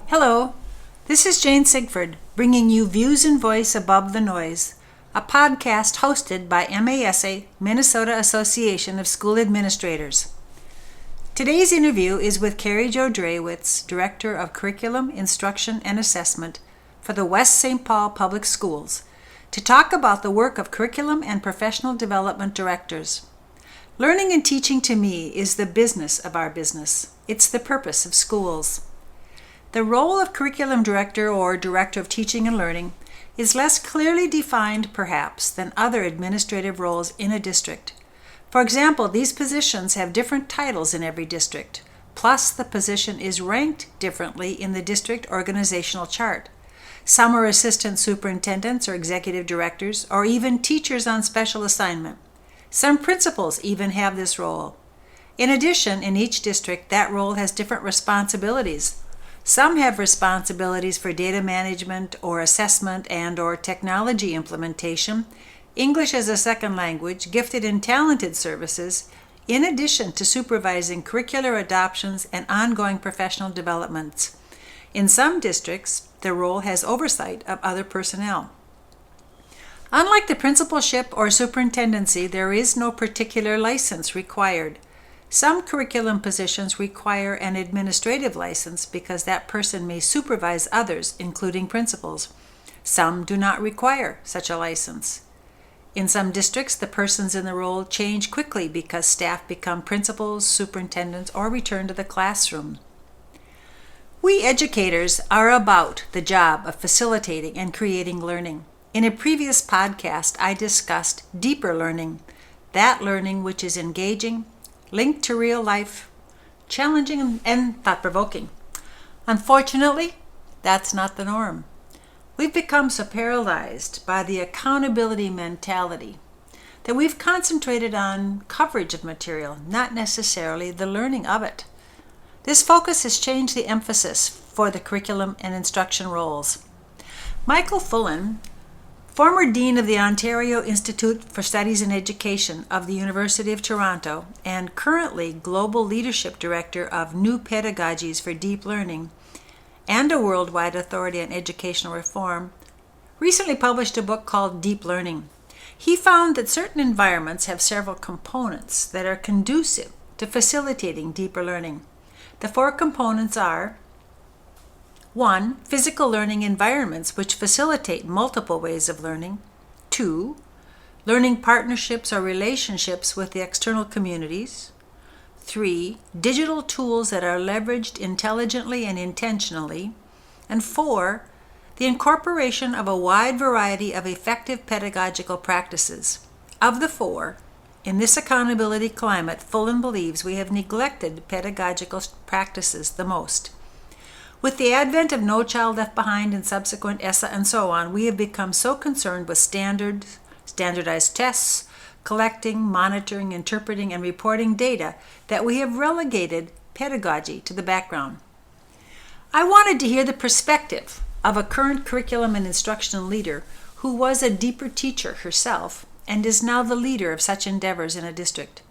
Hello, this is Jane Sigford, bringing you Views and Voice Above the Noise, a podcast hosted by MASA, Minnesota Association of School Administrators. Today's interview is with CariJo Drewitz, Director of Curriculum, Instruction, and Assessment for the West St. Paul Public Schools, to talk about the work of curriculum and professional development directors. Learning and teaching to me is the business of our business. It's the purpose of schools. The role of curriculum director or director of teaching and learning is less clearly defined, perhaps, than other administrative roles in a district. For example, these positions have different titles in every district, plus the position is ranked differently in the district organizational chart. Some are assistant superintendents or executive directors, or even teachers on special assignment. Some principals even have this role. In addition, in each district, that role has different responsibilities. Some have responsibilities for data management or assessment and/or technology implementation, English as a second language, gifted and talented services, in addition to supervising curricular adoptions and ongoing professional developments. In some districts, the role has oversight of other personnel. Unlike the principalship or superintendency, there is no particular license required. Some curriculum positions require an administrative license because that person may supervise others, including principals. Some do not require such a license. In some districts, the persons in the role change quickly because staff become principals, superintendents, or return to the classroom. We educators are about the job of facilitating and creating learning. In a previous podcast, I discussed deeper learning, that learning which is engaging, linked to real life, challenging, and thought-provoking. Unfortunately, that's not the norm. We've become so paralyzed by the accountability mentality that we've concentrated on coverage of material, not necessarily the learning of it. This focus has changed the emphasis for the curriculum and instruction roles. Michael Fullan, former Dean of the Ontario Institute for Studies in Education of the University of Toronto and currently Global Leadership Director of New Pedagogies for Deep Learning and a worldwide authority on educational reform, recently published a book called Deep Learning. He found that certain environments have several components that are conducive to facilitating deeper learning. The 4 components are: 1. Physical learning environments which facilitate multiple ways of learning. 2. Learning partnerships or relationships with the external communities. 3. Digital tools that are leveraged intelligently and intentionally. And 4. The incorporation of a wide variety of effective pedagogical practices. Of the 4, in this accountability climate, Fullan believes we have neglected pedagogical practices the most. With the advent of No Child Left Behind and subsequent ESSA and so on, we have become so concerned with standardized tests, collecting, monitoring, interpreting, and reporting data that we have relegated pedagogy to the background. I wanted to hear the perspective of a current curriculum and instructional leader who was a deeper teacher herself and is now the leader of such endeavors in a district.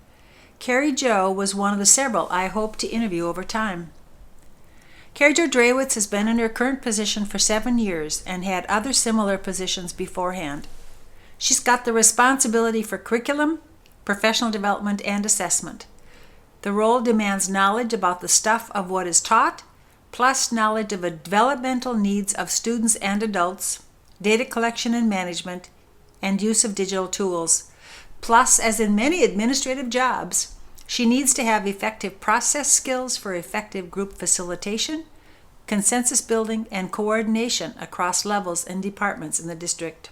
CariJo was one of the several I hope to interview over time. CariJo Drewitz has been in her current position for 7 years and had other similar positions beforehand. She's got the responsibility for curriculum, professional development, and assessment. The role demands knowledge about the stuff of what is taught, plus knowledge of the developmental needs of students and adults, data collection and management, and use of digital tools. Plus, as in many administrative jobs, she needs to have effective process skills for effective group facilitation, consensus building, and coordination across levels and departments in the district.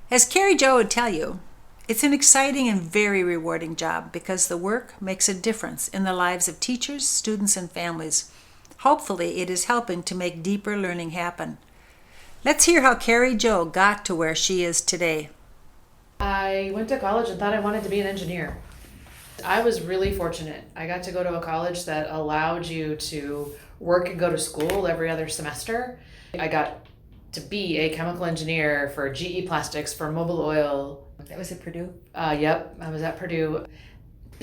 As CariJo would tell you, it's an exciting and very rewarding job because the work makes a difference in the lives of teachers, students, and families. Hopefully, it is helping to make deeper learning happen. Let's hear how CariJo got to where she is today. I went to college and thought I wanted to be an engineer. I was really fortunate. I got to go to a college that allowed you to work and go to school every other semester. I got to be a chemical engineer for GE Plastics, for Mobil Oil. That was at Purdue? Yep, I was at Purdue.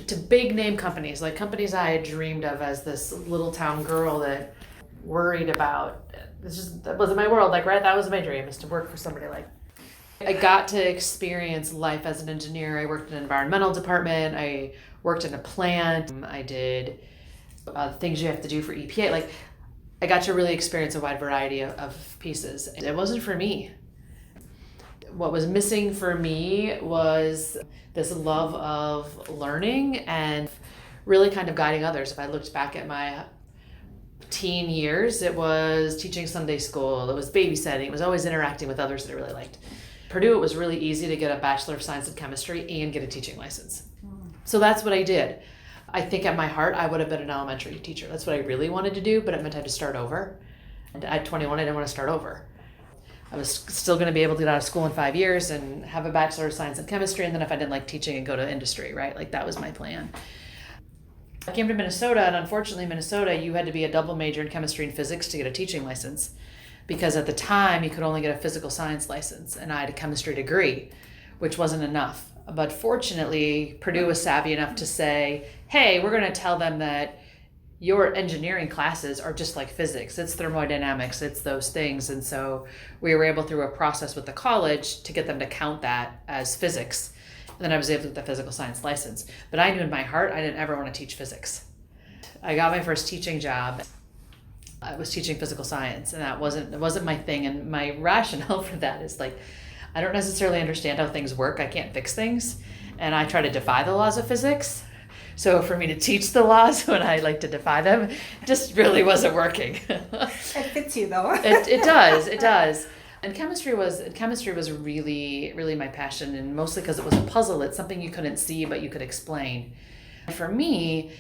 To big name companies, like companies I had dreamed of as this little town girl that worried about. That wasn't my world. Like, right, that was my dream, is to work for somebody like. I got to experience life as an engineer. I worked in an environmental department. I worked in a plant. I did things you have to do for EPA. Like, I got to really experience a wide variety of pieces. It wasn't for me. What was missing for me was this love of learning and really kind of guiding others. If I looked back at my teen years, it was teaching Sunday school, it was babysitting, it was always interacting with others that I really liked. Purdue, it was really easy to get a Bachelor of Science in Chemistry and get a teaching license. So that's what I did. I think at my heart, I would have been an elementary teacher. That's what I really wanted to do, but it meant I had to start over. And at 21, I didn't want to start over. I was still going to be able to get out of school in 5 years and have a Bachelor of Science in Chemistry, and then if I didn't like teaching, and go to industry, right? Like, that was my plan. I came to Minnesota, and unfortunately, Minnesota, you had to be a double major in chemistry and physics to get a teaching license, because at the time, you could only get a physical science license, and I had a chemistry degree, which wasn't enough. But fortunately, Purdue was savvy enough to say, hey, we're going to tell them that your engineering classes are just like physics. It's thermodynamics, it's those things. And so we were able, through a process with the college, to get them to count that as physics. And then I was able to get the physical science license. But I knew in my heart, I didn't ever want to teach physics. I got my first teaching job. I was teaching physical science, and it wasn't my thing. And my rationale for that is, like, I don't necessarily understand how things work. I can't fix things. And I try to defy the laws of physics. So for me to teach the laws when I like to defy them, it just really wasn't working. It fits you, though. It does. And chemistry was really, really my passion, and mostly because it was a puzzle. It's something you couldn't see, but you could explain. For me,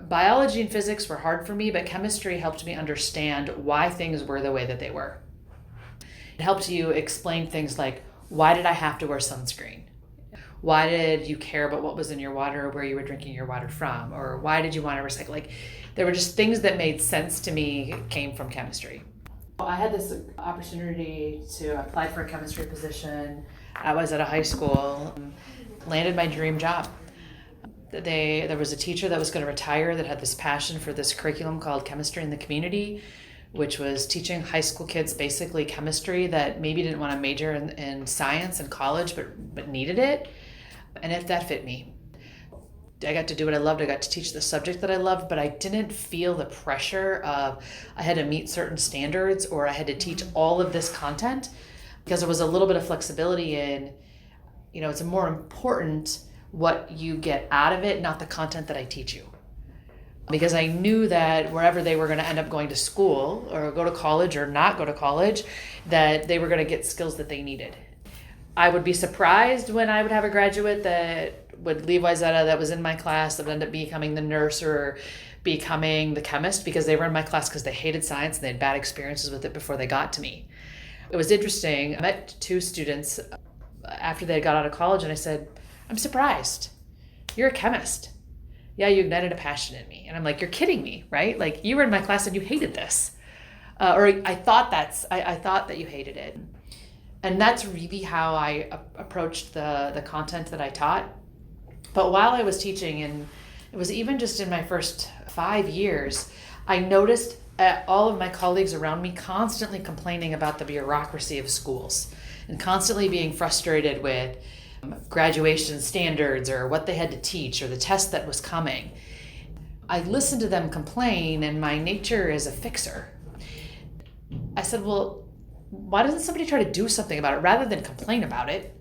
biology and physics were hard for me, but chemistry helped me understand why things were the way that they were. It helped you explain things like, why did I have to wear sunscreen? Why did you care about what was in your water or where you were drinking your water from? Or why did you want to recycle? Like, there were just things that made sense to me, came from chemistry. I had this opportunity to apply for a chemistry position. I was at a high school, landed my dream job. There was a teacher that was going to retire that had this passion for this curriculum called Chemistry in the Community, which was teaching high school kids basically chemistry that maybe didn't want to major in science in college, but needed it. And if that fit me. I got to do what I loved. I got to teach the subject that I loved, but I didn't feel the pressure of I had to meet certain standards or I had to teach all of this content, because there was a little bit of flexibility in, it's more important what you get out of it, not the content that I teach you. Because I knew that wherever they were going to end up going to school or go to college or not go to college, that they were going to get skills that they needed. I would be surprised when I would have a graduate that would leave Wayzata that was in my class that would end up becoming the nurse or becoming the chemist, because they were in my class because they hated science and they had bad experiences with it before they got to me. It was interesting. I met two students after they got out of college, and I said, I'm surprised. You're a chemist. Yeah, you ignited a passion in me. And I'm like, you're kidding me, right? Like, you were in my class and you hated this. Or I thought that you hated it. And that's really how I approached the content that I taught. But while I was teaching, and it was even just in my first 5 years, I noticed all of my colleagues around me constantly complaining about the bureaucracy of schools and constantly being frustrated with graduation standards or what they had to teach or the test that was coming. I listened to them complain, and my nature is a fixer. I said, well, why doesn't somebody try to do something about it rather than complain about it?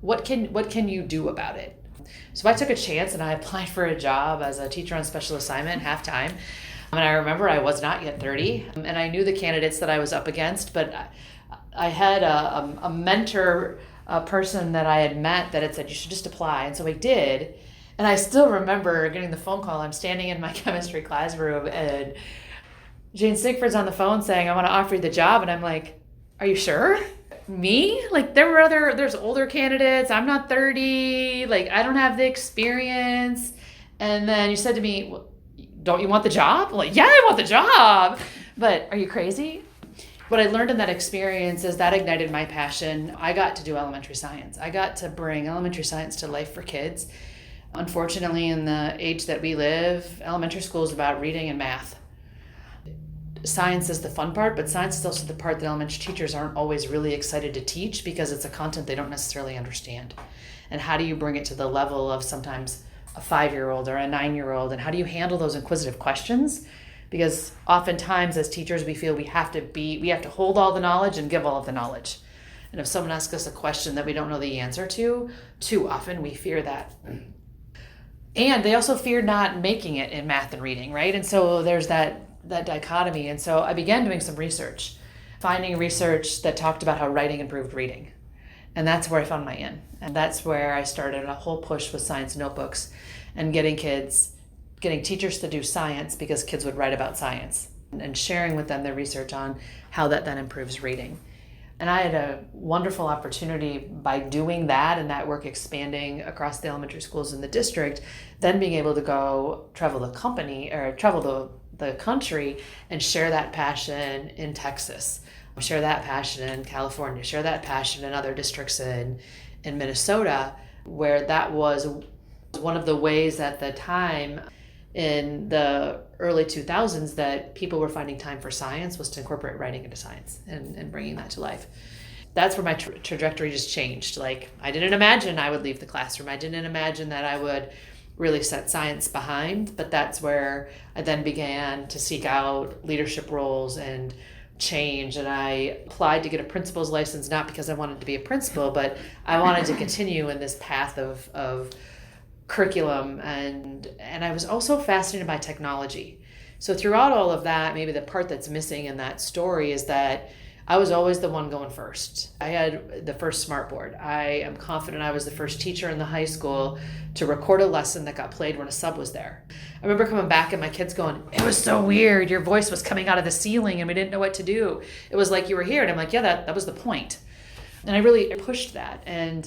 What can you do about it? So I took a chance and I applied for a job as a teacher on special assignment half-time. And I remember I was not yet 30, and I knew the candidates that I was up against, but I had a mentor, a person that I had met that had said, you should just apply. And so I did. And I still remember getting the phone call. I'm standing in my chemistry classroom and Jane Sigford's on the phone saying, I want to offer you the job. And I'm like, are you sure? Me? Like, there's older candidates. I'm not 30. Like, I don't have the experience. And then you said to me, well, don't you want the job? I'm like, yeah, I want the job. But are you crazy? What I learned in that experience is that ignited my passion. I got to do elementary science. I got to bring elementary science to life for kids. Unfortunately, in the age that we live, elementary school is about reading and math. science is the fun part, but science is also the part that elementary teachers aren't always really excited to teach because it's a content they don't necessarily understand. And how do you bring it to the level of sometimes a 5-year-old or a 9-year-old, and how do you handle those inquisitive questions? Because oftentimes as teachers we feel we have to hold all the knowledge and give all of the knowledge. And if someone asks us a question that we don't know the answer to, too often we fear that. And they also fear not making it in math and reading, right? And so there's that dichotomy. And so I began doing some research, finding research that talked about how writing improved reading. And that's where I found my in. And that's where I started a whole push with science notebooks and getting teachers to do science because kids would write about science, and sharing with them their research on how that then improves reading. And I had a wonderful opportunity by doing that and that work expanding across the elementary schools in the district, then being able to go travel the country and share that passion in Texas, share that passion in California, share that passion in other districts in Minnesota, where that was one of the ways at the time in the early 2000s that people were finding time for science was to incorporate writing into science and bringing that to life. That's where my trajectory just changed. Like, I didn't imagine I would leave the classroom. I didn't imagine that I would really set science behind, but that's where I then began to seek out leadership roles and change. And I applied to get a principal's license, not because I wanted to be a principal, but I wanted to continue in this path of curriculum, and I was also fascinated by technology. So throughout all of that, maybe the part that's missing in that story is that I was always the one going first. I had the first smartboard. I am confident I was the first teacher in the high school to record a lesson that got played when a sub was there. I remember coming back and my kids going, "It was so weird. Your voice was coming out of the ceiling and we didn't know what to do. It was like you were here." And I'm like, yeah, that was the point. And I really pushed that. And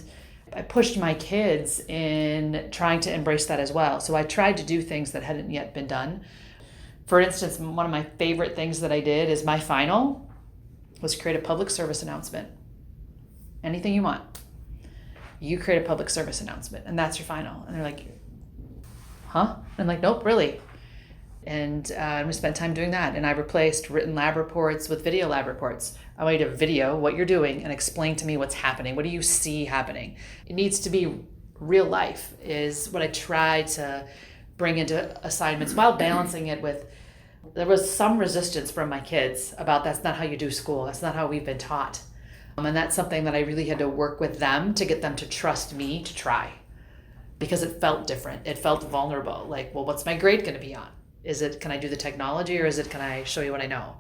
I pushed my kids in trying to embrace that as well. So I tried to do things that hadn't yet been done. For instance, one of my favorite things that I did is my final was create a public service announcement. Anything you want. You create a public service announcement, and that's your final. And they're like, huh? And I'm like, nope, really. And we spent time doing that. And I replaced written lab reports with video lab reports. I want you to video what you're doing and explain to me what's happening. What do you see happening? It needs to be real life is what I try to bring into assignments while balancing it with, there was some resistance from my kids about that's not how you do school. That's not how we've been taught. And that's something that I really had to work with them to get them to trust me to try, because it felt different. It felt vulnerable. Like, well, what's my grade going to be on? Is it, can I do the technology, or is it, can I show you what I know?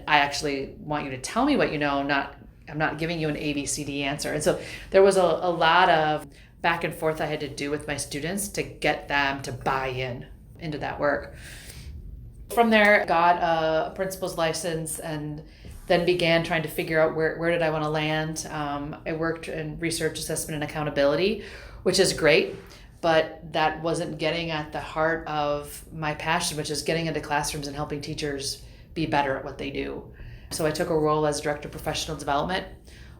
I actually want you to tell me what you know, I'm not giving you an A, B, C, D answer. And so there was a lot of back and forth I had to do with my students to get them to buy into that work. From there, I got a principal's license and then began trying to figure out where did I want to land. I worked in research, assessment, and accountability, which is great, but that wasn't getting at the heart of my passion, which is getting into classrooms and helping teachers be better at what they do. So I took a role as director of professional development,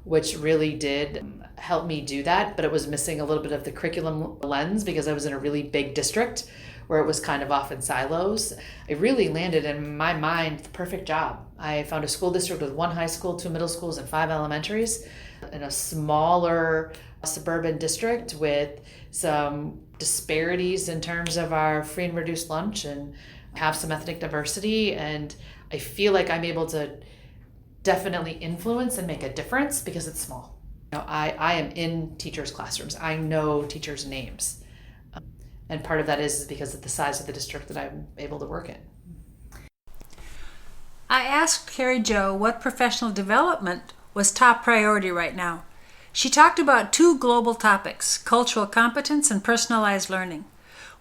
which really did help me do that, but it was missing a little bit of the curriculum lens because I was in a really big district where it was kind of off in silos. I really landed, in my mind, the perfect job. I found a school district with 1 high school, 2 middle schools, and 5 elementaries in a smaller suburban district with some disparities in terms of our free and reduced lunch, and have some ethnic diversity. And I feel like I'm able to definitely influence and make a difference because it's small. You know, I am in teachers' classrooms. I know teachers' names. And part of that is because of the size of the district that I'm able to work in. I asked CariJo what professional development was top priority right now. She talked about 2 global topics, cultural competence and personalized learning.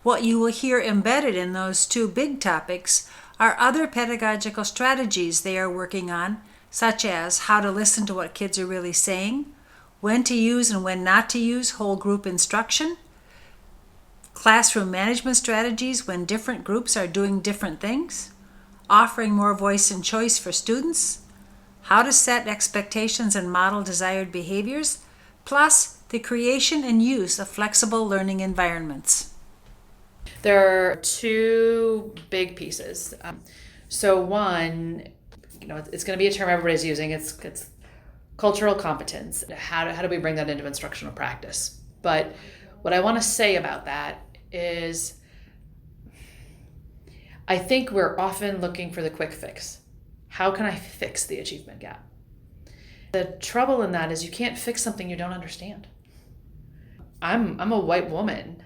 What you will hear embedded in those 2 big topics are other pedagogical strategies they are working on, such as how to listen to what kids are really saying, when to use and when not to use whole group instruction, classroom management strategies when different groups are doing different things, offering more voice and choice for students, how to set expectations and model desired behaviors, plus the creation and use of flexible learning environments. There are 2 big pieces. So one, it's going to be a term everybody's using. It's cultural competence. How do we bring that into instructional practice? But what I want to say about that is I think we're often looking for the quick fix. How can I fix the achievement gap? The trouble in that is you can't fix something you don't understand. I'm a white woman.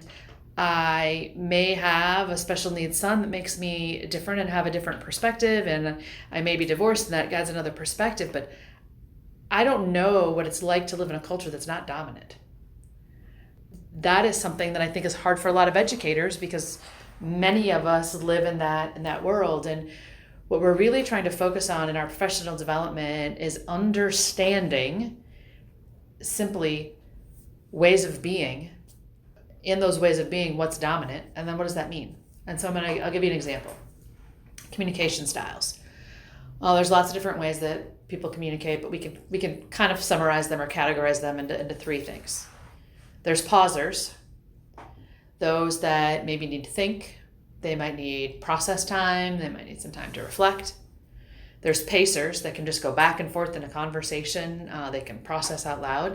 I may have a special needs son that makes me different and have a different perspective, and I may be divorced and that adds another perspective, but I don't know what it's like to live in a culture that's not dominant. That is something that I think is hard for a lot of educators because many of us live in that world. And what we're really trying to focus on in our professional development is understanding simply ways of being. In those ways of being, what's dominant, and then what does that mean? And so I'll give you an example. Communication styles. Well, there's lots of different ways that people communicate, but we can kind of summarize them or categorize them into three things. There's pausers, those that maybe need to think. They might need process time. They might need some time to reflect. There's pacers that can just go back and forth in a conversation. They can process out loud.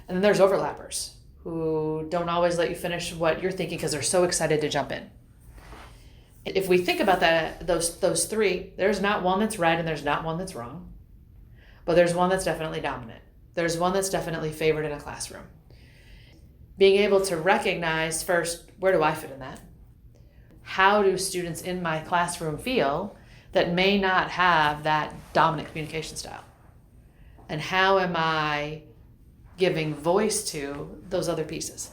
And then there's overlappers who don't always let you finish what you're thinking because they're so excited to jump in. If we think about those three, there's not one that's right and there's not one that's wrong, but there's one that's definitely dominant. There's one that's definitely favored in a classroom. Being able to recognize first, where do I fit in that? How do students in my classroom feel that may not have that dominant communication style? And how am I giving voice to those other pieces?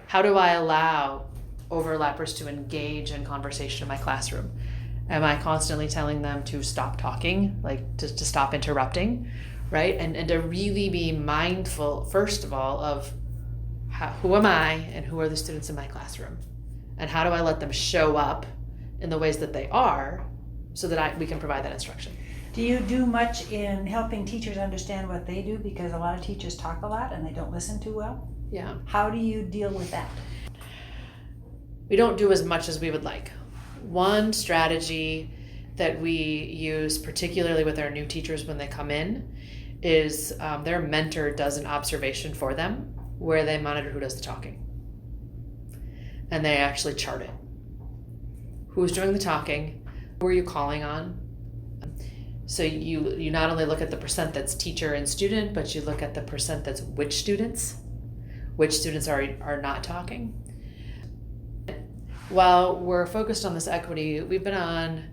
How do I allow overlappers to engage in conversation in my classroom? Am I constantly telling them to stop talking, like to stop interrupting, right? And to really be mindful, first of all, of who am I and who are the students in my classroom? And how do I let them show up in the ways that they are so that we can provide that instruction? Do you do much in helping teachers understand what they do? Because a lot of teachers talk a lot and they don't listen too well. Yeah. How do you deal with that? We don't do as much as we would like. One strategy that we use, particularly with our new teachers when they come in, is their mentor does an observation for them where they monitor who does the talking. And they actually chart it. Who's doing the talking? Who are you calling on? So you not only look at the percent that's teacher and student, but you look at the percent that's which students are not talking. While we're focused on this equity, we've been on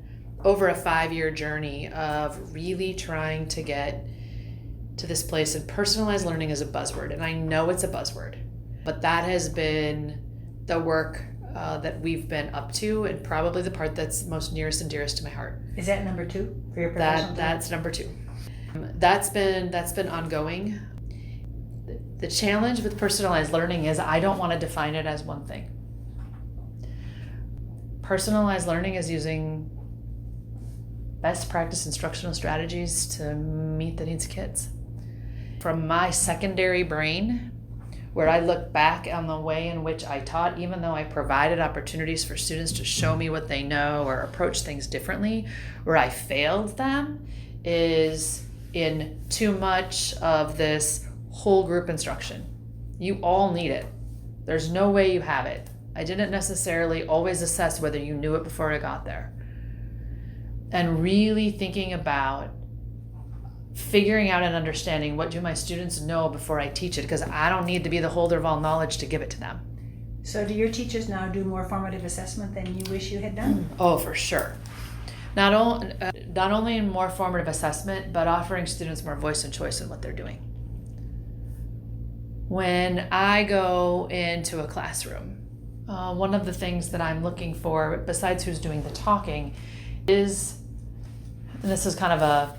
over a 5-year journey of really trying to get to this place, and personalized learning is a buzzword, and I know it's a buzzword, but that has been the work that we've been up to, and probably the part that's most nearest and dearest to my heart. Is that number 2 for your professional? That's number 2. That's been ongoing. The challenge with personalized learning is I don't want to define it as one thing. Personalized learning is using best practice instructional strategies to meet the needs of kids. From my secondary brain, where I look back on the way in which I taught, even though I provided opportunities for students to show me what they know or approach things differently, where I failed them is in too much of this whole group instruction. You all need it. There's no way you have it. I didn't necessarily always assess whether you knew it before I got there. And really thinking about figuring out and understanding what do my students know before I teach it, because I don't need to be the holder of all knowledge to give it to them. So do your teachers now do more formative assessment than you wish you had done? Oh, for sure. Not only in more formative assessment, but offering students more voice and choice in what they're doing. When I go into a classroom, one of the things that I'm looking for, besides who's doing the talking, is, and this is kind of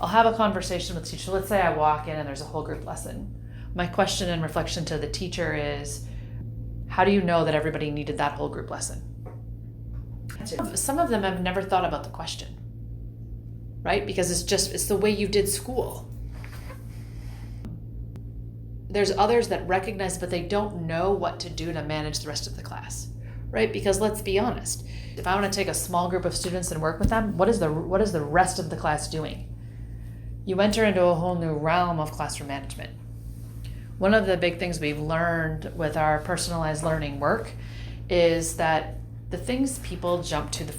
I'll have a conversation with the teacher. Let's say I walk in and there's a whole group lesson. My question and reflection to the teacher is, how do you know that everybody needed that whole group lesson? Some of them have never thought about the question, right? Because it's the way you did school. There's others that recognize, but they don't know what to do to manage the rest of the class, right? Because let's be honest, if I want to take a small group of students and work with them, what is the rest of the class doing? You enter into a whole new realm of classroom management. One of the big things we've learned with our personalized learning work is that the things people jump to the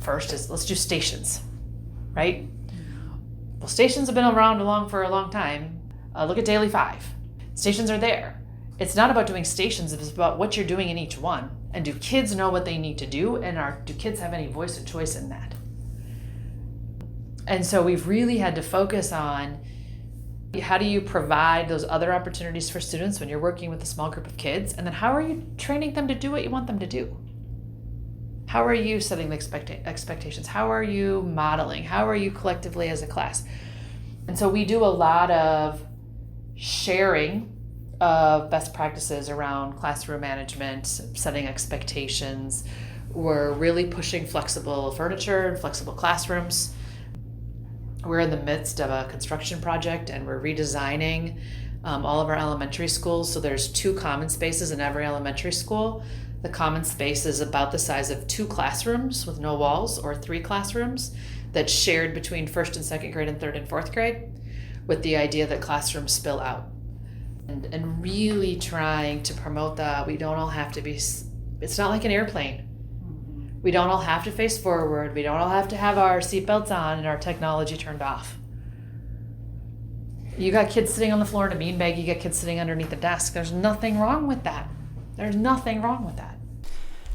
first is, let's do stations, right? Well, stations have been around for a long time. Look at Daily 5. Stations are there. It's not about doing stations, it's about what you're doing in each one. And do kids know what they need to do? And do kids have any voice and choice in that? And so we've really had to focus on how do you provide those other opportunities for students when you're working with a small group of kids? And then how are you training them to do what you want them to do? How are you setting the expectations? How are you modeling? How are you collectively as a class? And so we do a lot of sharing of best practices around classroom management, setting expectations. We're really pushing flexible furniture and flexible classrooms. We're in the midst of a construction project and we're redesigning all of our elementary schools. So there's 2 common spaces in every elementary school. The common space is about the size of 2 classrooms with no walls, or 3 classrooms that's shared between 1st and 2nd grade and 3rd and 4th grade, with the idea that classrooms spill out. And really trying to promote that we don't all have to be, it's not like an airplane. We don't all have to face forward. We don't all have to have our seatbelts on and our technology turned off. You got kids sitting on the floor in a beanbag, you got kids sitting underneath the desk. There's nothing wrong with that. There's nothing wrong with that.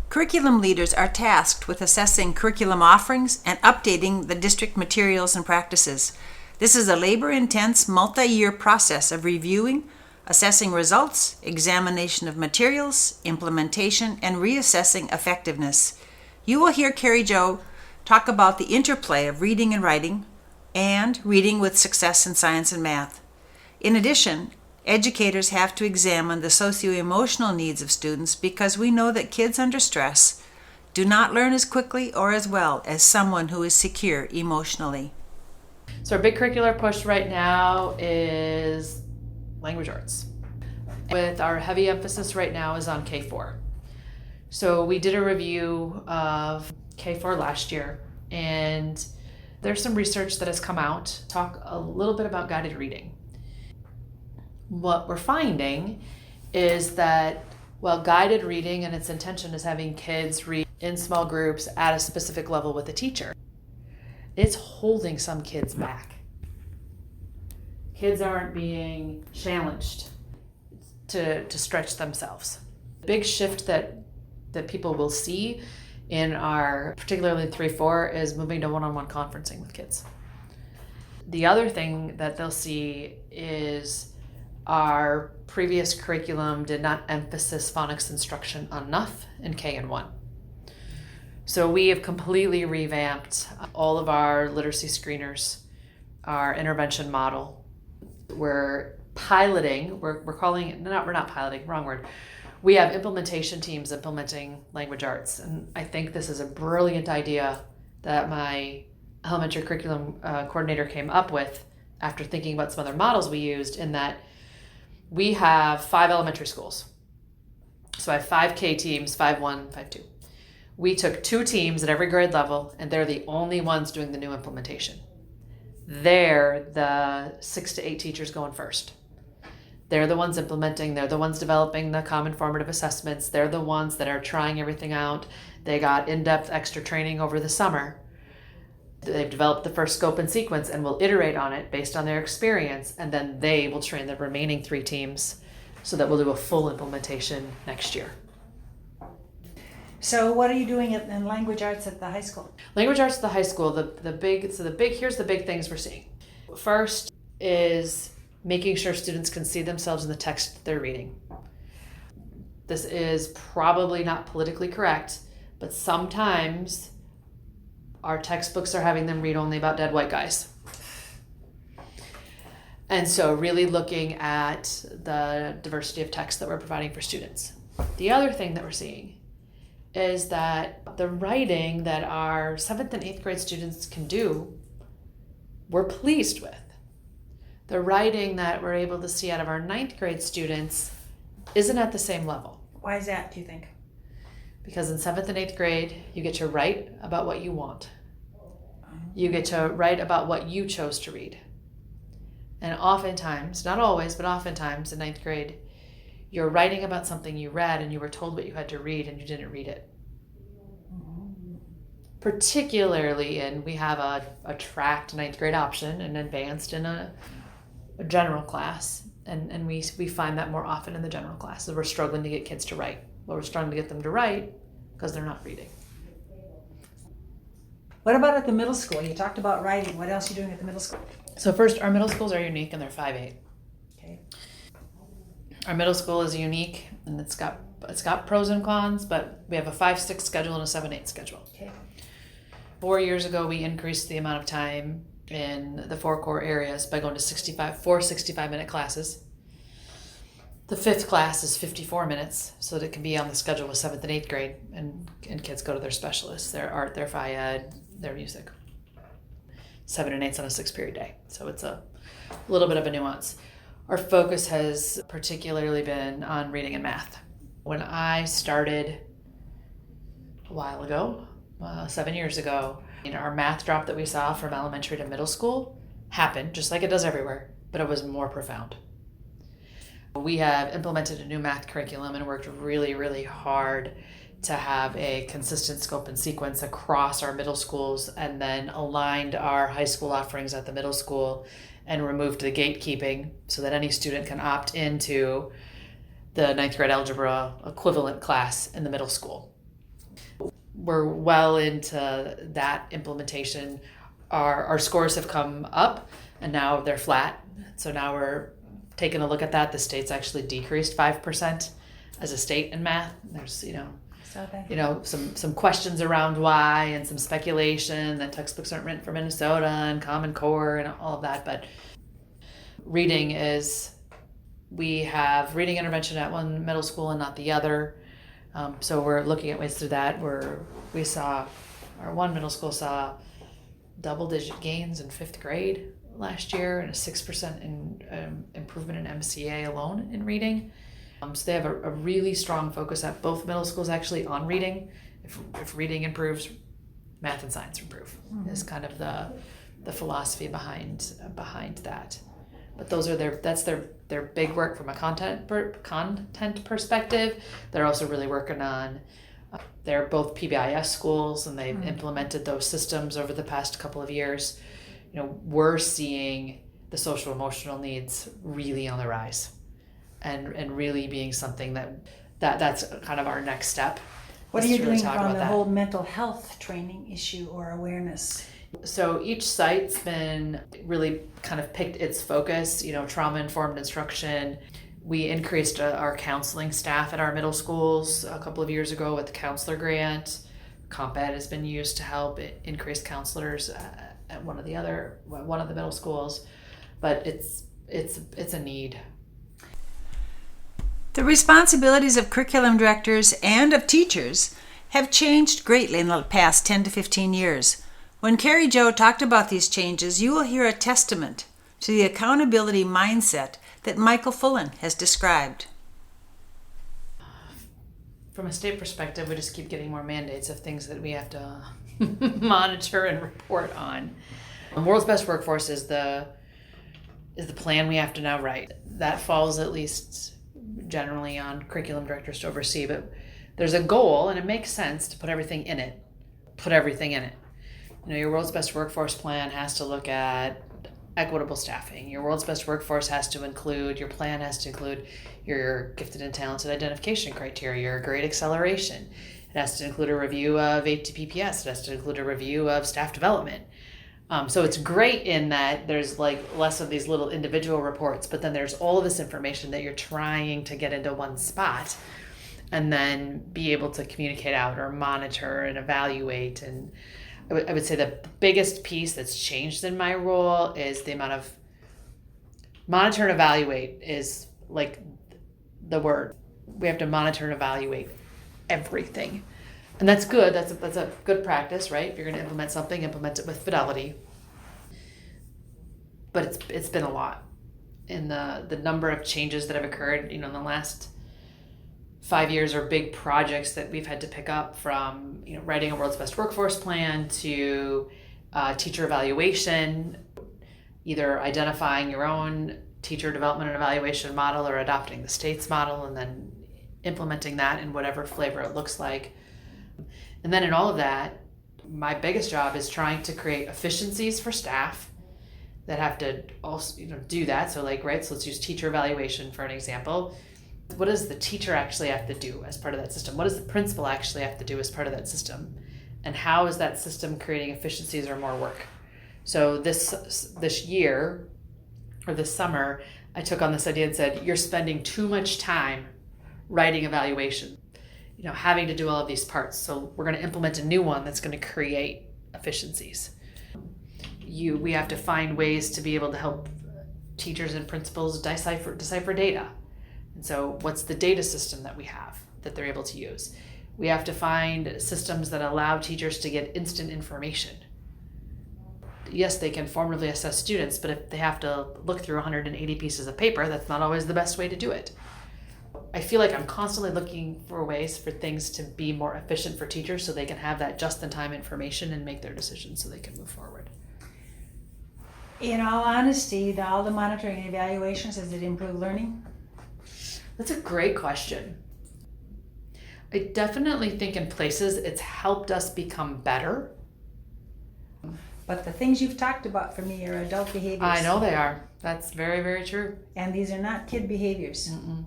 Curriculum leaders are tasked with assessing curriculum offerings and updating the district materials and practices. This is a labor-intense, multi-year process of reviewing, assessing results, examination of materials, implementation, and reassessing effectiveness. You will hear CariJo talk about the interplay of reading and writing and reading with success in science and math. In addition, educators have to examine the socio-emotional needs of students because we know that kids under stress do not learn as quickly or as well as someone who is secure emotionally. So our big curricular push right now is language arts. With our heavy emphasis right now is on K4. So we did a review of K4 last year, and there's some research that has come out, talk a little bit about guided reading. What we're finding is that while guided reading and its intention is having kids read in small groups at a specific level with a teacher, it's holding some kids back. Kids aren't being challenged to stretch themselves. Big shift that people will see in our, particularly 3-4, is moving to one-on-one conferencing with kids. The other thing that they'll see is our previous curriculum did not emphasize phonics instruction enough in K and 1. So we have completely revamped all of our literacy screeners, our intervention model. We're piloting, we're not piloting, wrong word. We have implementation teams implementing language arts. And I think this is a brilliant idea that my elementary curriculum coordinator came up with after thinking about some other models we used, in that we have 5 elementary schools. So I have 5 K teams, 5-1, 5-2. We took 2 teams at every grade level, and they're the only ones doing the new implementation. They're the 6 to 8 teachers going first. They're the ones implementing, they're the ones developing the common formative assessments, they're the ones that are trying everything out. They got in-depth extra training over the summer. They've developed the first scope and sequence and will iterate on it based on their experience, and then they will train the remaining 3 teams so that we'll do a full implementation next year. So what are you doing in language arts at the high school? Language arts at the high school, here's the big things we're seeing. First is making sure students can see themselves in the text they're reading. This is probably not politically correct, but sometimes our textbooks are having them read only about dead white guys. And so really looking at the diversity of text that we're providing for students. The other thing that we're seeing is that the writing that our 7th and 8th grade students can do, we're pleased with. The writing that we're able to see out of our 9th grade students isn't at the same level. Why is that, do you think? Because in 7th and 8th grade, you get to write about what you want. You get to write about what you chose to read. And oftentimes, not always, but oftentimes in 9th grade, you're writing about something you read and you were told what you had to read and you didn't read it. Particularly we have a tracked 9th grade option and advanced in a general class. And we find that more often in the general class. So we're struggling to get kids to write. Well, we're struggling to get them to write because they're not reading. What about at the middle school? You talked about writing. What else are you doing at the middle school? So first, our middle schools are unique and they're 5-8. Okay. Our middle school is unique and it's got pros and cons, but we have a 5-6 schedule and a 7-8 schedule. Okay. 4 years ago, we increased the amount of time in the 4 core areas by going to 65-minute classes. The 5th class is 54 minutes, so that it can be on the schedule with 7th and 8th grade, and kids go to their specialists, their art, their phy ed, their music. 7 and 8's on a 6-period day, so it's a little bit of a nuance. Our focus has particularly been on reading and math. When I started a while ago, 7 years ago, our math drop that we saw from elementary to middle school happened, just like it does everywhere, but it was more profound. We have implemented a new math curriculum and worked really, really hard to have a consistent scope and sequence across our middle schools, and then aligned our high school offerings at the middle school and removed the gatekeeping so that any student can opt into the 9th grade algebra equivalent class in the middle school. We're well into that implementation. Our scores have come up and now they're flat. So now we're taking a look at that. The state's actually decreased 5% as a state in math. There's, some questions around why and some speculation that textbooks aren't written for Minnesota and Common Core and all of that. But reading we have reading intervention at one middle school and not the other. So we're looking at ways to do that. Our one middle school saw double-digit gains in 5th grade last year and a 6% improvement in MCA alone in reading. So they have a really strong focus at both middle schools actually on reading. If reading improves, math and science improve. Is kind of the philosophy behind that. But that's their big work from a content perspective. They're also really working on. They're both PBIS schools, and they've implemented those systems over the past couple of years. We're seeing the social emotional needs really on the rise, and really being something that's kind of our next step. What are you doing on the whole mental health training issue or awareness? So each site's been really kind of picked its focus, trauma-informed instruction. We increased our counseling staff at our middle schools a couple of years ago with the counselor grant. Comp Ed has been used to help increase counselors at one of the middle schools, but it's a need. The responsibilities of curriculum directors and of teachers have changed greatly in the past 10 to 15 years. When CariJo talked about these changes, you will hear a testament to the accountability mindset that Michael Fullan has described. From a state perspective, we just keep getting more mandates of things that we have to monitor and report on. World's Best Workforce is the plan we have to now write. That falls at least generally on curriculum directors to oversee, but there's a goal, and it makes sense to put everything in it. Your World's Best Workforce plan has to look at equitable staffing. Your World's Best Workforce your plan has to include your gifted and talented identification criteria, your grade acceleration. It has to include a review of ATPPS. It has to include a review of staff development. So it's great in that there's less of these little individual reports, but then there's all of this information that you're trying to get into one spot and then be able to communicate out or monitor and evaluate. And I would say the biggest piece that's changed in my role is the amount of monitor and evaluate is the word. We have to monitor and evaluate everything. And that's good. That's a good practice, right? If you're going to implement something, implement it with fidelity. But it's been a lot in the number of changes that have occurred, in the last 5 years are big projects that we've had to pick up, from writing a world's best workforce plan to teacher evaluation, either identifying your own teacher development and evaluation model or adopting the state's model and then implementing that in whatever flavor it looks like. And then in all of that, my biggest job is trying to create efficiencies for staff that have to also do that. So let's use teacher evaluation for an example. What does the teacher actually have to do as part of that system? What does the principal actually have to do as part of that system? And how is that system creating efficiencies or more work? So this year, or this summer, I took on this idea and said, you're spending too much time writing evaluation, having to do all of these parts. So we're going to implement a new one that's going to create efficiencies. We have to find ways to be able to help teachers and principals decipher data. And so what's the data system that we have that they're able to use? We have to find systems that allow teachers to get instant information. Yes, they can formatively assess students, but if they have to look through 180 pieces of paper, that's not always the best way to do it. I feel like I'm constantly looking for ways for things to be more efficient for teachers so they can have that just-in-time information and make their decisions so they can move forward. In all honesty, all the monitoring and evaluations, has it improved learning? That's a great question. I definitely think in places it's helped us become better. But the things you've talked about for me are adult behaviors. I know they are. That's very, very true. And these are not kid behaviors. Mm-mm.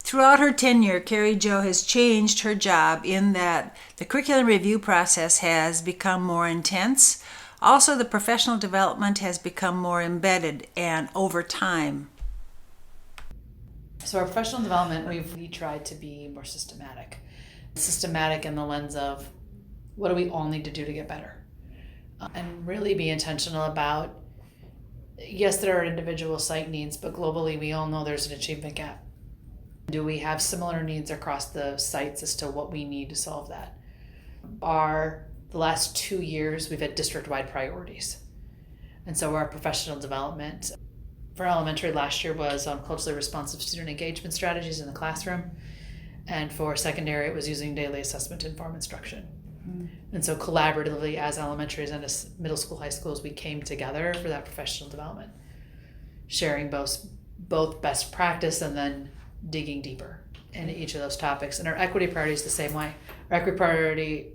Throughout her tenure, CariJo has changed her job in that the curriculum review process has become more intense. Also, the professional development has become more embedded and over time. So our professional development, we tried to be more systematic. Systematic in the lens of what do we all need to do to get better? And really be intentional about, yes, there are individual site needs, but globally we all know there's an achievement gap. Do we have similar needs across the sites as to what we need to solve that? The last 2 years, we've had district-wide priorities. And so our professional development for elementary last year was on culturally responsive student engagement strategies in the classroom. And for secondary, it was using daily assessment to inform instruction. Mm-hmm. And so collaboratively as elementaries and as middle school, high schools, we came together for that professional development, sharing both best practice and then digging deeper into each of those topics. And our equity priority is the same way. Our equity priority,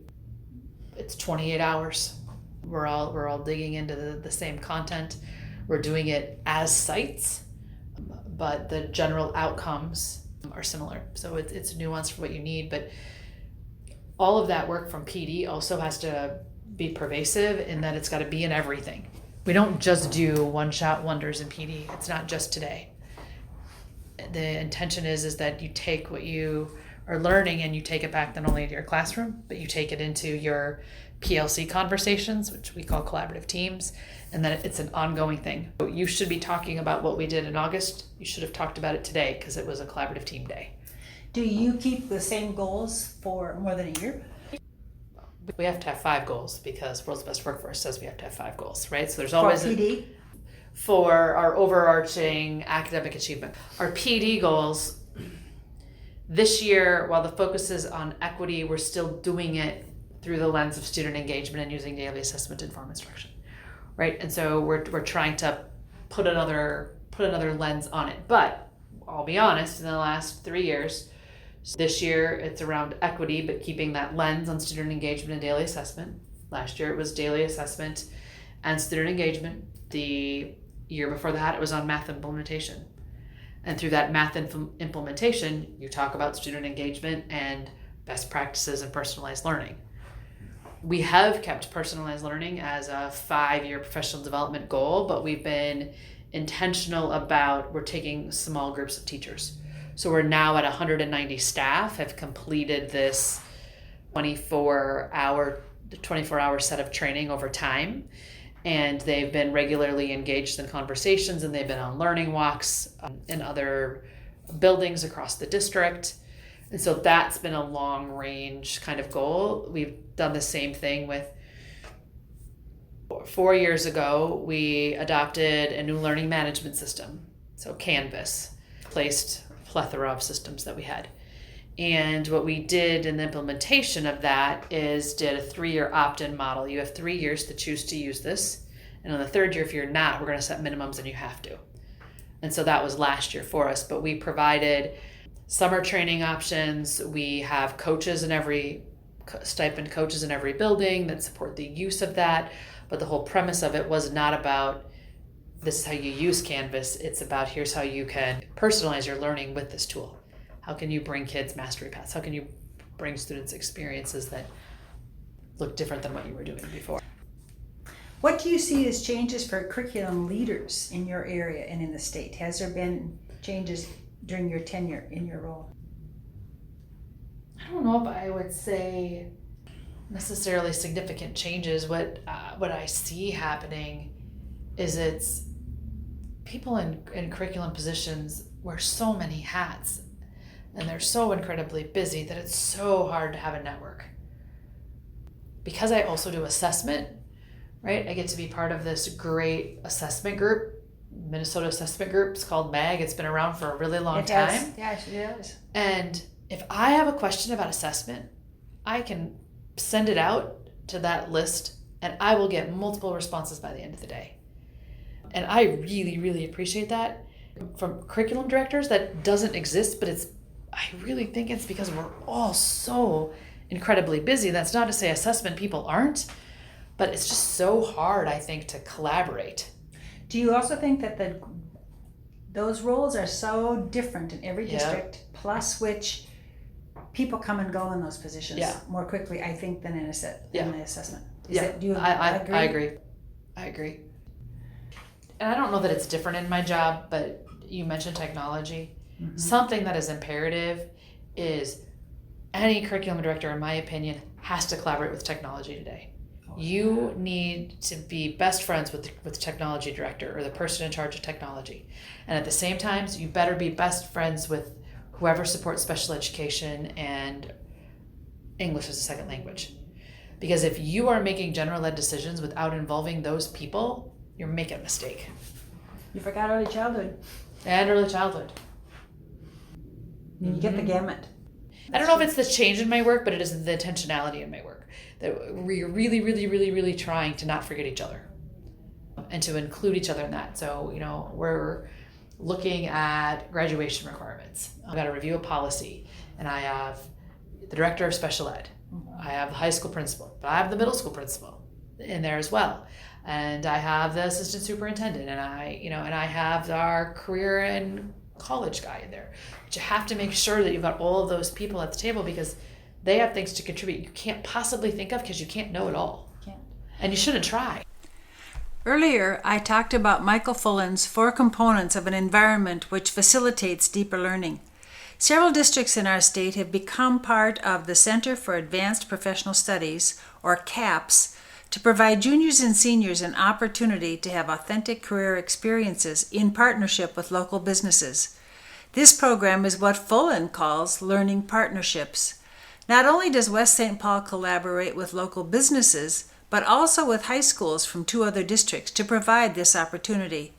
it's 28 hours. We're all digging into the same content. We're doing it as sites, but the general outcomes are similar. So it's nuanced for what you need, but all of that work from PD also has to be pervasive in that it's got to be in everything. We don't just do one-shot wonders in PD. It's not just today. The intention is that you take what you are learning and you take it back not only into your classroom, but you take it into your PLC conversations, which we call collaborative teams, and then it's an ongoing thing. You should be talking about what we did in August. You should have talked about it today because it was a collaborative team day. Do you keep the same goals for more than a year? We have to have 5 goals because World's Best Workforce says we have to have 5 goals, right? So there's always for PD? For our overarching academic achievement. Our PD goals, this year, while the focus is on equity, we're still doing it through the lens of student engagement and using daily assessment to inform instruction, right? And so we're trying to put another lens on it. But I'll be honest, in the last 3 years, this year it's around equity, but keeping that lens on student engagement and daily assessment. Last year it was daily assessment and student engagement. The year before that it was on math implementation. And through that math implementation, you talk about student engagement and best practices and personalized learning. We have kept personalized learning as a 5-year professional development goal, but we've been intentional about we're taking small groups of teachers. So we're now at 190 staff, have completed this 24-hour set of training over time. And they've been regularly engaged in conversations, and they've been on learning walks in other buildings across the district. And so that's been a long range kind of goal. We've done the same thing with 4 years ago, we adopted a new learning management system. So Canvas, placed plethora of systems that we had. And what we did in the implementation of that is did a 3-year opt-in model. You have 3 years to choose to use this. And on the 3rd year, if you're not, we're going to set minimums and you have to. And so that was last year for us. But we provided summer training options. We have coaches in every, stipend coaches in every building that support the use of that. But the whole premise of it was not about this is how you use Canvas. It's about here's how you can personalize your learning with this tool. How can you bring kids mastery paths? How can you bring students experiences that look different than what you were doing before? What do you see as changes for curriculum leaders in your area and in the state? Has there been changes during your tenure in your role? I don't know if I would say necessarily significant changes. What I see happening is it's people in curriculum positions wear so many hats and they're so incredibly busy that it's so hard to have a network. Because I also do assessment, right? I get to be part of this great assessment group, Minnesota assessment group. It's called MAG. It's been around for a really long time. Yeah, it is. And if I have a question about assessment, I can send it out to that list and I will get multiple responses by the end of the day. And I really, really appreciate that. From curriculum directors, that doesn't exist, but I really think it's because we're all so incredibly busy. That's not to say assessment people aren't, but it's just so hard, I think, to collaborate. Do you also think that those roles are so different in every district, plus which people come and go in those positions more quickly, I think, than in the assessment? Do you agree? I agree. And I don't know that it's different in my job, but you mentioned technology. Mm-hmm. Something that is imperative is any curriculum director, in my opinion, has to collaborate with technology today. You need to be best friends with the technology director or the person in charge of technology. And at the same time, you better be best friends with whoever supports special education and English as a second language. Because if you are making general ed decisions without involving those people, you're making a mistake. You forgot early childhood. And early childhood. You get the gamut. I don't know if it's the change in my work, but it is the intentionality in my work. That we're really, really, really, really trying to not forget each other and to include each other in that. So, we're looking at graduation requirements. I've got to review a policy, and I have the director of special ed. I have the high school principal, but I have the middle school principal in there as well. And I have the assistant superintendent, and I have our career and college guy in there. But you have to make sure that you've got all of those people at the table because they have things to contribute you can't possibly think of because you can't know it all. Can't. And you shouldn't try. Earlier, I talked about Michael Fullan's 4 components of an environment which facilitates deeper learning. Several districts in our state have become part of the Center for Advanced Professional Studies, or CAPS, to provide juniors and seniors an opportunity to have authentic career experiences in partnership with local businesses. This program is what Fullan calls learning partnerships. Not only does West St. Paul collaborate with local businesses, but also with high schools from 2 other districts to provide this opportunity.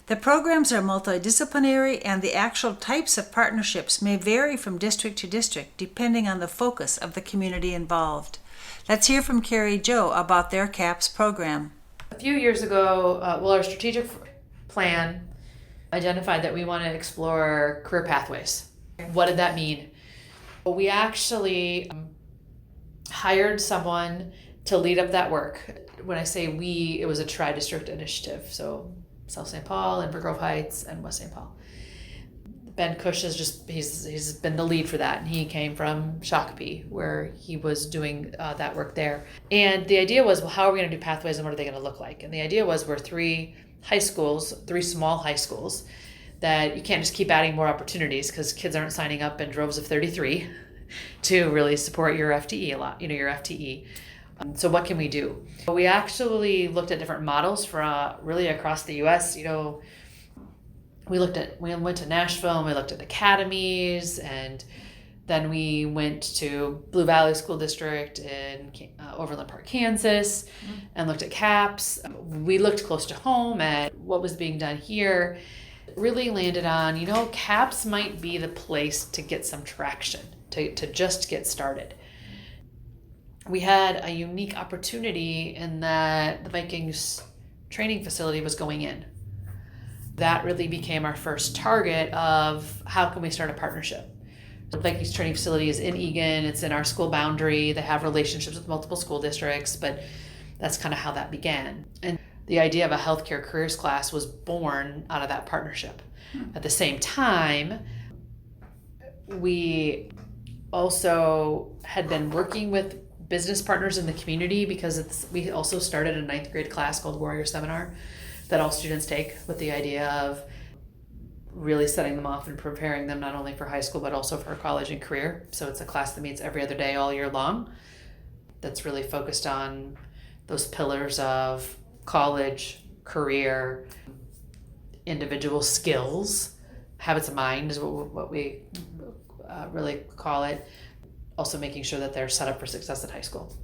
The programs are multidisciplinary, and the actual types of partnerships may vary from district to district depending on the focus of the community involved. Let's hear from CariJo about their CAPS program. A few years ago, our strategic plan identified that we want to explore career pathways. What did that mean? We actually hired someone to lead up that work. When I say we, it was a tri-district initiative. So South St. Paul, Inver Grove Heights, and West St. Paul. Ben Cush he's been the lead for that, and he came from Shakopee, where he was doing that work there. And the idea was, well, how are we going to do pathways, and what are they going to look like? And the idea was we're 3 small high schools, that you can't just keep adding more opportunities because kids aren't signing up in droves of 33 to really support your FTE a lot, your FTE. So what can we do? We actually looked at different models for really across the U.S. We went to Nashville and we looked at academies, and then we went to Blue Valley School District in Overland Park, Kansas, and looked at CAPS. We looked close to home at what was being done here, Really landed on, CAPS might be the place to get some traction, to just get started. We had a unique opportunity in that the Vikings training facility was going in. That really became our first target of how can we start a partnership. The Vikings training facility is in Eagan, it's in our school boundary, they have relationships with multiple school districts, but that's kind of how that began. And the idea of a healthcare careers class was born out of that partnership. At the same time, we also had been working with business partners in the community because we also started a 9th grade class called Warrior Seminar that all students take, with the idea of really setting them off and preparing them not only for high school but also for college and career. So it's a class that meets every other day all year long that's really focused on those pillars of college, career, individual skills, habits of mind is what we really call it. Also making sure that they're set up for success at high school.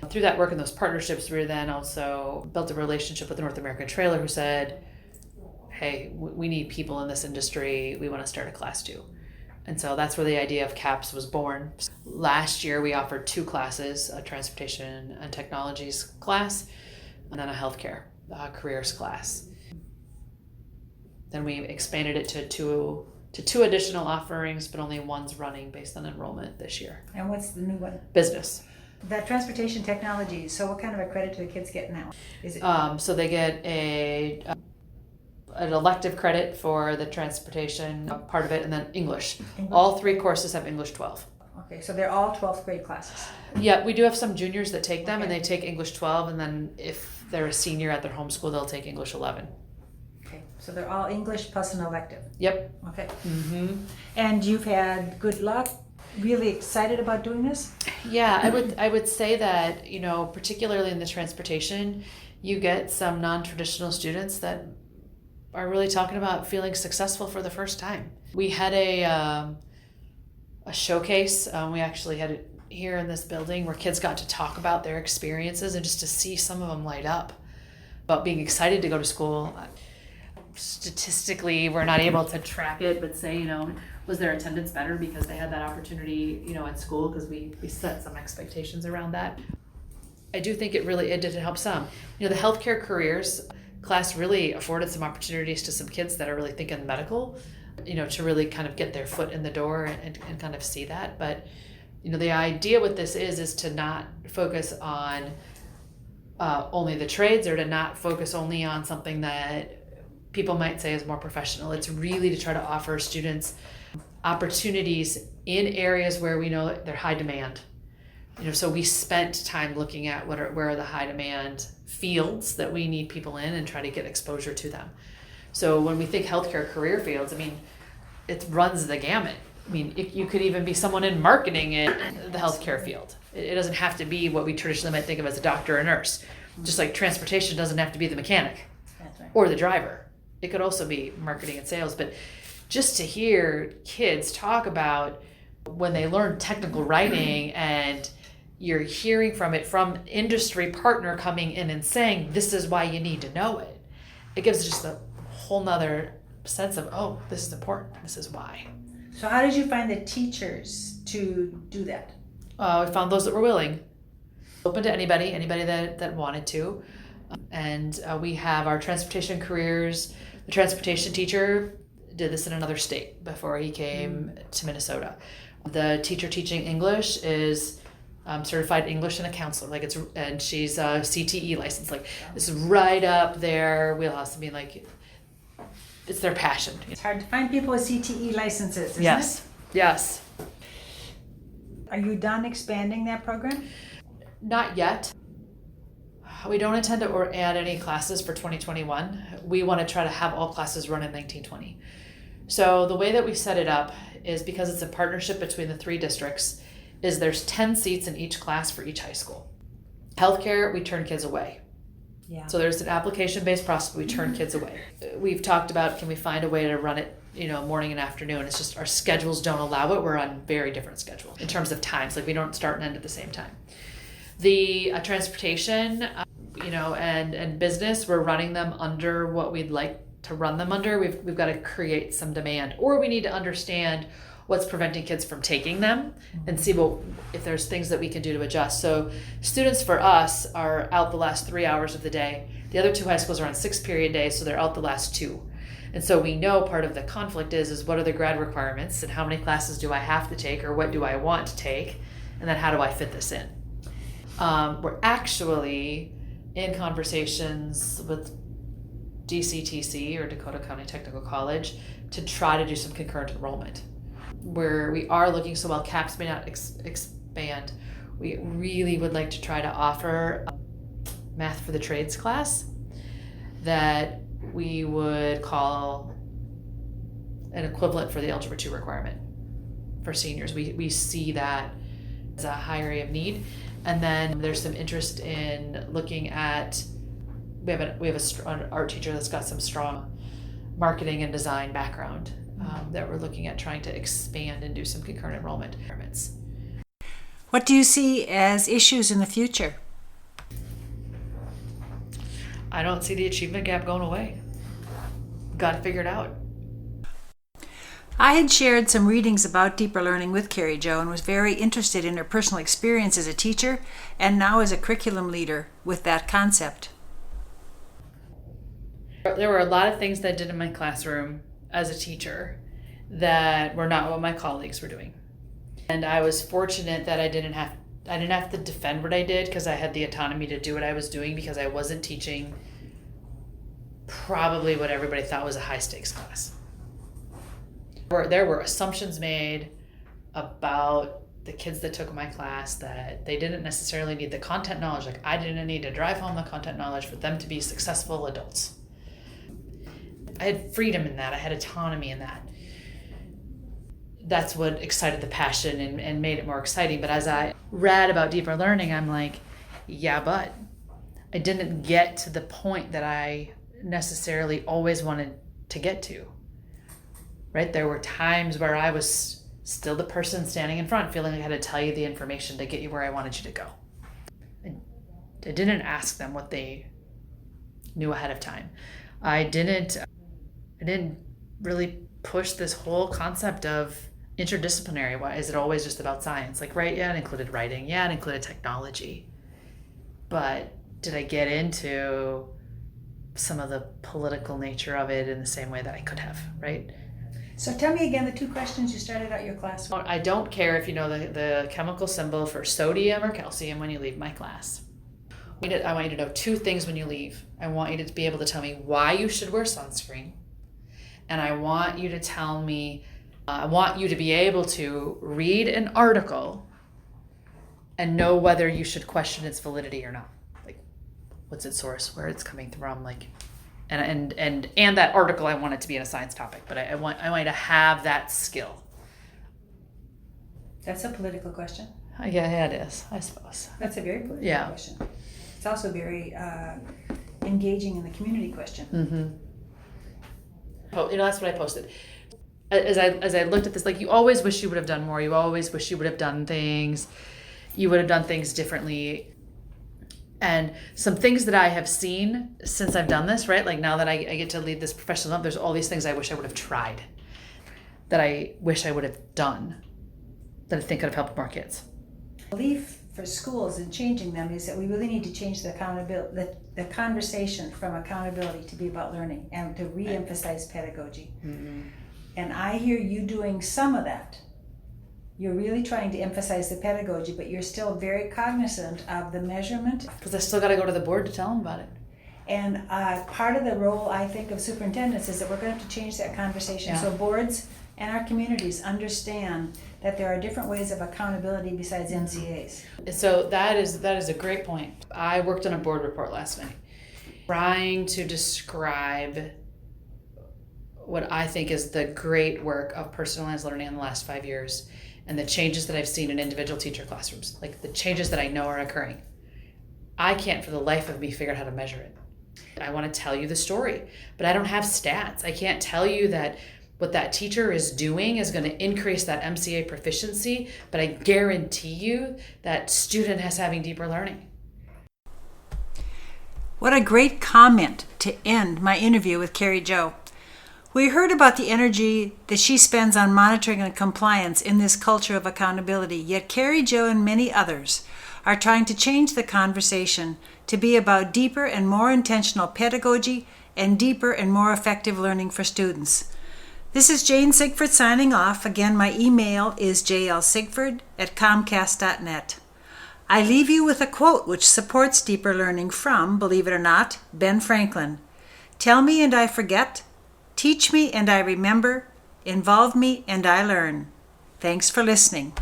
Through that work and those partnerships, we then also built a relationship with the North American Trailer, who said, hey, we need people in this industry. We want to start a class too. And so that's where the idea of CAPS was born. Last year, we offered 2 classes, a transportation and technologies class, and then a healthcare careers class. Then we expanded it to two additional offerings, but only one's running based on enrollment this year. And what's the new one? Business. That transportation technology. So what kind of a credit do the kids get in that one? Is it? So they get an elective credit for the transportation part of it, and then English. All 3 courses have English 12. Okay, so they're all 12th grade classes. Yeah, we do have some juniors that take them, and they take English 12, and then if they're a senior at their home school, they'll take English 11. Okay, so they're all English plus an elective. Yep. Okay. Mm-hmm. And you've had good luck, really excited about doing this? Yeah, I would say that, particularly in the transportation, you get some non-traditional students that are really talking about feeling successful for the first time. We had a showcase. We actually had it here in this building where kids got to talk about their experiences and just to see some of them light up about being excited to go to school. Statistically, we're not able to track it, but say, was their attendance better because they had that opportunity, at school, because we set some expectations around that. I do think it did help some. The healthcare careers class really afforded some opportunities to some kids that are really thinking medical, to really kind of get their foot in the door and kind of see that. But, the idea with this is to not focus on only the trades, or to not focus only on something that people might say is more professional. It's really to try to offer students opportunities in areas where we know they're high demand. So we spent time looking at where are the high demand fields that we need people in and try to get exposure to them. So when we think healthcare career fields, it runs the gamut. You could even be someone in marketing in the healthcare field. It doesn't have to be what we traditionally might think of as a doctor or nurse. Just like transportation doesn't have to be the mechanic or the driver. It could also be marketing and sales. But just to hear kids talk about when they learn technical writing, and you're hearing from industry partner coming in and saying, this is why you need to know it. It gives just a whole nother sense of, oh, this is important. This is why. So how did you find the teachers to do that? We found those that were willing. Open to anybody that wanted to. And we have our transportation careers. The transportation teacher did this in another state before he came to Minnesota. The teacher teaching English is certified English and a counselor. And she's a CTE licensed. This is right up their wheelhouse. It's their passion. It's hard to find people with CTE licenses, isn't Yes. it? Yes. Are you done expanding that program? Not yet. We don't intend to add any classes for 2021. We want to try to have all classes run in 1920. So the way that we set it up is, because it's a partnership between the 3 districts, is there's 10 seats in each class for each high school. Healthcare, we turn kids away. Yeah. So there's an application-based process, we turn kids away. We've talked about, can we find a way to run it, morning and afternoon? It's just our schedules don't allow it. We're on very different schedules in terms of times. We don't start and end at the same time. The transportation, and business, we're running them under what we'd like to run them under, we've got to create some demand, or we need to understand what's preventing kids from taking them and see if there's things that we can do to adjust. So students for us are out the last 3 hours of the day. The other two high schools are on 6 period days, so they're out the last 2. And so we know part of the conflict is what are the grad requirements and how many classes do I have to take, or what do I want to take, and then how do I fit this in? We're actually in conversations with DCTC, or Dakota County Technical College, to try to do some concurrent enrollment, where we are looking, so while CAPS may not expand, we really would like to try to offer a math for the trades class that we would call an equivalent for the Algebra 2 requirement for seniors. We see that as a high area of need. And then there's some interest in looking at, we have an art teacher that's got some strong marketing and design background that we're looking at trying to expand and do some concurrent enrollment requirements. What do you see as issues in the future? I don't see the achievement gap going away. Got to figure it out. I had shared some readings about deeper learning with CariJo and was very interested in her personal experience as a teacher and now as a curriculum leader with that concept. There were a lot of things that I did in my classroom as a teacher that were not what my colleagues were doing. And I was fortunate that I didn't have to defend what I did, because I had the autonomy to do what I was doing, because I wasn't teaching probably what everybody thought was a high stakes class. There were assumptions made about the kids that took my class that they didn't necessarily need the content knowledge. Like, I didn't need to drive home the content knowledge for them to be successful adults. I had freedom in that. I had autonomy in that. That's what excited the passion and made it more exciting. But as I read about deeper learning, I'm like, yeah, but I didn't get to the point that I necessarily always wanted to get to. Right? There were times where I was still the person standing in front, feeling like I had to tell you the information to get you where I wanted you to go. I didn't ask them what they knew ahead of time. I didn't really push this whole concept of interdisciplinary. Why is it always just about science? Like, right, yeah, it included writing, yeah, it included technology. But did I get into some of the political nature of it in the same way that I could have, right? So tell me again the 2 questions you started out your class with. I don't care if you know the chemical symbol for sodium or calcium when you leave my class. I want you to know 2 things when you leave. I want you to be able to tell me why you should wear sunscreen. And I want you to tell me, I want you to be able to read an article and know whether you should question its validity or not. Like, what's its source, where it's coming from, like, and that article, I want it to be in a science topic, but I want you to have that skill. That's a political question. Yeah, it is, I suppose. That's a very political question. It's also very engaging in the community question. Mm-hmm. That's what I posted. As I looked at this, like, you always wish you would have done more. You always wish you would have done things. You would have done things differently. And some things that I have seen since I've done this, right? Like, now that I get to lead this professional life, there's all these things I wish I would have tried, that I wish I would have done, that I think could have helped more kids. Belief for schools and changing them is that we really need to change the accountability, the conversation from accountability to be about learning and to re-emphasize pedagogy. Mm-hmm. And I hear you doing some of that. You're really trying to emphasize the pedagogy, but you're still very cognizant of the measurement. Because I still got to go to the board to tell them about it. And part of the role, I think, of superintendents is that we're going to have to change that conversation. Yeah. So boards and our communities understand that there are different ways of accountability besides MCAs. So that is a great point. I worked on a board report last night, trying to describe what I think is the great work of personalized learning in the last 5 years and the changes that I've seen in individual teacher classrooms, like the changes that I know are occurring. I can't for the life of me figure out how to measure it. I want to tell you the story, but I don't have stats. I can't tell you that what that teacher is doing is going to increase that MCA proficiency, but I guarantee you that student is having deeper learning. What a great comment to end my interview with CariJo. We heard about the energy that she spends on monitoring and compliance in this culture of accountability, yet CariJo and many others are trying to change the conversation to be about deeper and more intentional pedagogy and deeper and more effective learning for students. This is Jane Sigford signing off. Again, my email is jlsigford@comcast.net. I leave you with a quote which supports deeper learning from, believe it or not, Ben Franklin. Tell me and I forget. Teach me and I remember. Involve me and I learn. Thanks for listening.